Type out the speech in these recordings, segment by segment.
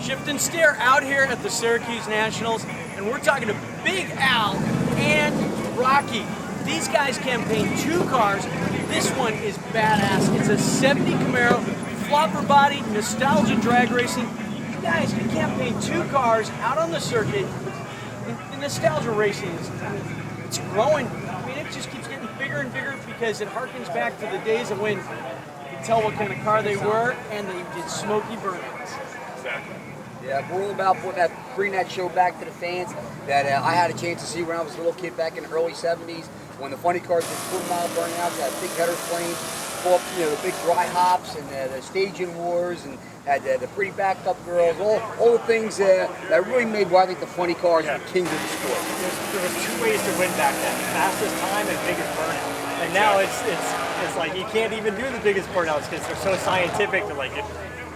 Shift and Steer out here at the Syracuse Nationals, and we're talking to Big Al and Rocky. These guys can paint 2 cars. This one is badass. It's a 70 Camaro, flopper body, nostalgia drag racing. You guys, you can't paint 2 cars out on the circuit. The nostalgia racing is, it's growing. I mean, it just keeps getting bigger and bigger because it harkens back to the days of when you could tell what kind of car they were and they did smoky burnouts. Exactly. Yeah, we're all about bringing that show back to the fans that I had a chance to see when I was a little kid back in the early 70s when the funny cars were quarter-mile burnouts, had big header flames, the big dry hops and the staging wars and had the pretty backed up girls, all the things that really made what I think the funny cars the kings of the sport. There was 2 ways to win back then: fastest time and biggest burnout. And now it's like you can't even do the biggest burnouts because they're so scientific. They're like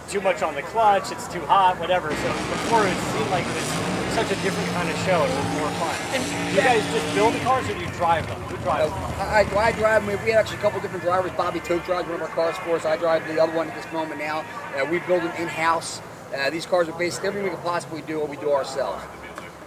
too much on the clutch, it's too hot, whatever. So before it seemed like it was such a different kind of show. It was more fun. And you guys just build the cars or do you drive them? Who drives them? I drive them. We had actually a couple different drivers. Bobby Tote drives one of our cars for us. I drive the other one at this moment now. We build them in-house. These cars are basically everything we can possibly do, what we do ourselves.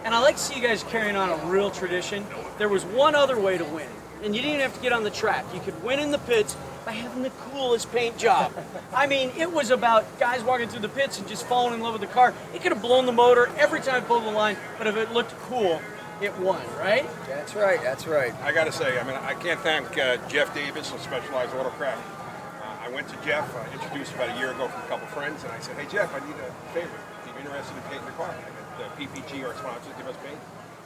And I like to see you guys carrying on a real tradition. There was one other way to win, and you didn't even have to get on the track. You could win in the pits by having the coolest paint job. I mean, it was about guys walking through the pits and just falling in love with the car. It could have blown the motor every time it pulled the line, but if it looked cool, it won, right? That's right, that's right. I got to say, I mean, I can't thank Jeff Davis of Specialized Autocraft. I went to Jeff, introduced about a year ago from a couple friends, and I said, hey Jeff, I need a favor. If you're interested in painting the car, the PPG, our sponsors, give us paint.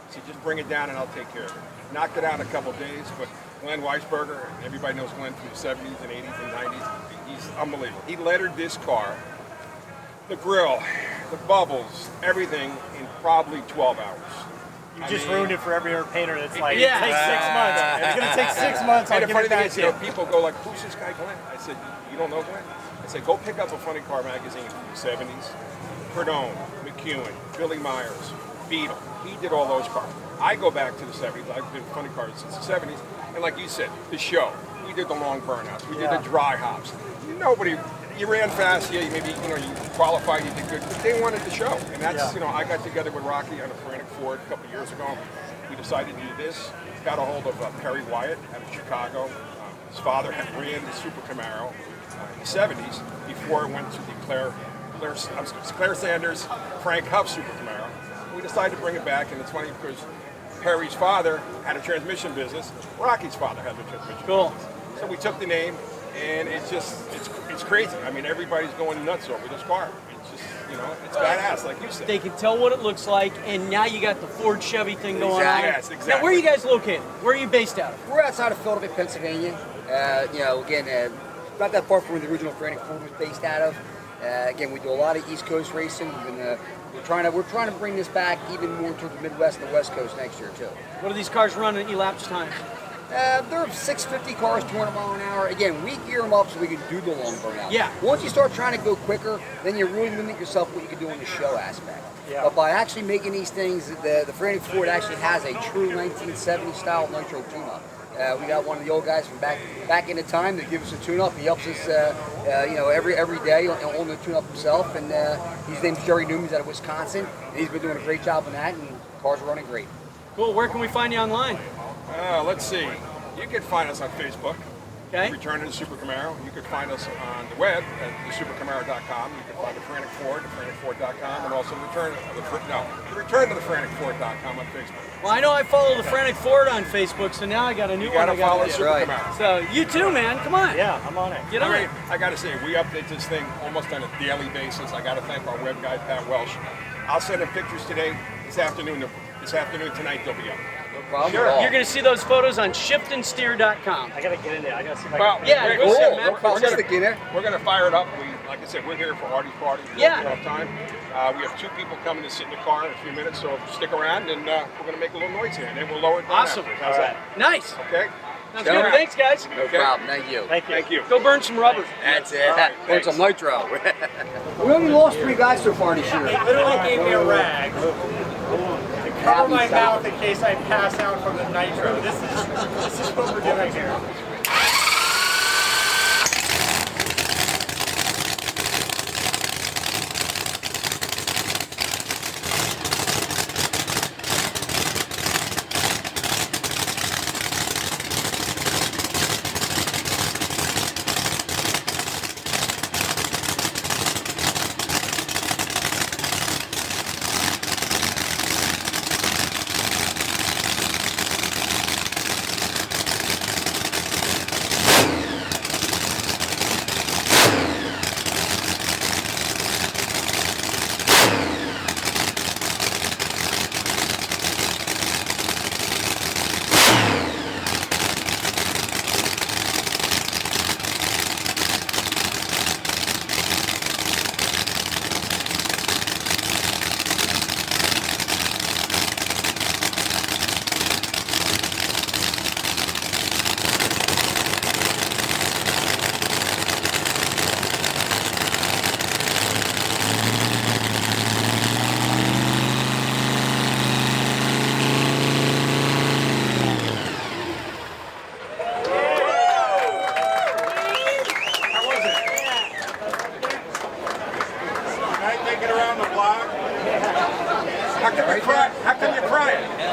He said, just bring it down and I'll take care of it. Knocked it out in a couple days, but Glenn Weisberger, everybody knows Glenn from the 70s and 80s and 90s. He's unbelievable. He lettered this car, the grill, the bubbles, everything in probably 12 hours. You just ruined it for every other painter that's like, it takes 6 months. It's going to take 6 months. And the funny thing is, people go like, who's this guy Glenn? I said, you don't know Glenn? I said, go pick up a funny car magazine from the 70s. Pirrone, McEwen, Billy Myers, Beetle. He did all those cars. I go back to the 70s. I've been funny cars since the 70s. And like you said, the show. We did the long burnouts. We did the dry hops. Nobody, you ran fast. Yeah, maybe you qualified. You did good. But they wanted the show, and that's I got together with Rocky on a Frantic Ford a couple of years ago. We decided to do this. Got a hold of Perry Wyatt out of Chicago. His father had ran the Super Camaro in the 70s before it went to the Claire Sanders, Frank Huff Super Camaro. We decided to bring it back, and it's funny because Perry's father had a transmission business. Rocky's father had a transmission business. So we took the name, and it's crazy. I mean, everybody's going nuts over this car. It's just, it's badass, like you said. They can tell what it looks like, and now you got the Ford Chevy thing going on. Yes, exactly. Now, where are you guys located? Where are you based out of? We're outside of Philadelphia, Pennsylvania. Again, not that far from where the original Frantic Ford was based out of. Again, we do a lot of East Coast racing. We're trying to bring this back even more towards the Midwest and the West Coast next year too. What do these cars run at elapsed times? They're 650 cars, 200 mile an hour. Again, we gear them up so we can do the long burnout. Yeah. Once you start trying to go quicker, then you really limit yourself what you can do in the show aspect. Yeah. But by actually making these things, the Frantic Ford actually has a true 1970 style Nitro tune-up. We got one of the old guys from back in the time that gives us a tune-up. He helps us, every day on the tune-up himself. And his name's Jerry Newman. He's out of Wisconsin, and he's been doing a great job on that. And cars are running great. Cool. Where can we find you online? Let's see. You can find us on Facebook. Okay. Return to the Super Camaro. You can find us on the web at thesupercamaro.com. You can find the Frantic Ford at franticford.com, and also Return to the franticford.com on Facebook. Well, I know I follow the Frantic Ford on Facebook, so now I got a new one. You got to follow do. Super Camaro. So you too, man. Come on. Yeah, I'm on it. Get on it. I got to say, we update this thing almost on a daily basis. I got to thank our web guy, Pat Welsh. I'll send him pictures today, this afternoon, tonight they'll be up. No problem Sure. at all. You're going to see those photos on shiftandsteer.com. I got to get in there. I got to see if I Well, can. Yeah, we're go see gonna- Matt. we're going to fire it up. Like I said, we're here for Artie's party. Yeah. All the time. We have 2 people coming to sit in the car in a few minutes, so stick around, and we're going to make a little noise here, and then we'll lower it down. Awesome. after. How's that? Nice. Okay. Sounds Go good. around. Thanks, guys. No problem. Thank you. Thank you. Thank you. Go burn some rubber. That's it. All right, Burn some Nitro. We only lost 3 guys so far this year. They literally gave me a rag to cover my mouth in case I pass out from the Nitro. This is what we're doing here. blog? How come you're crying? How come you're crying?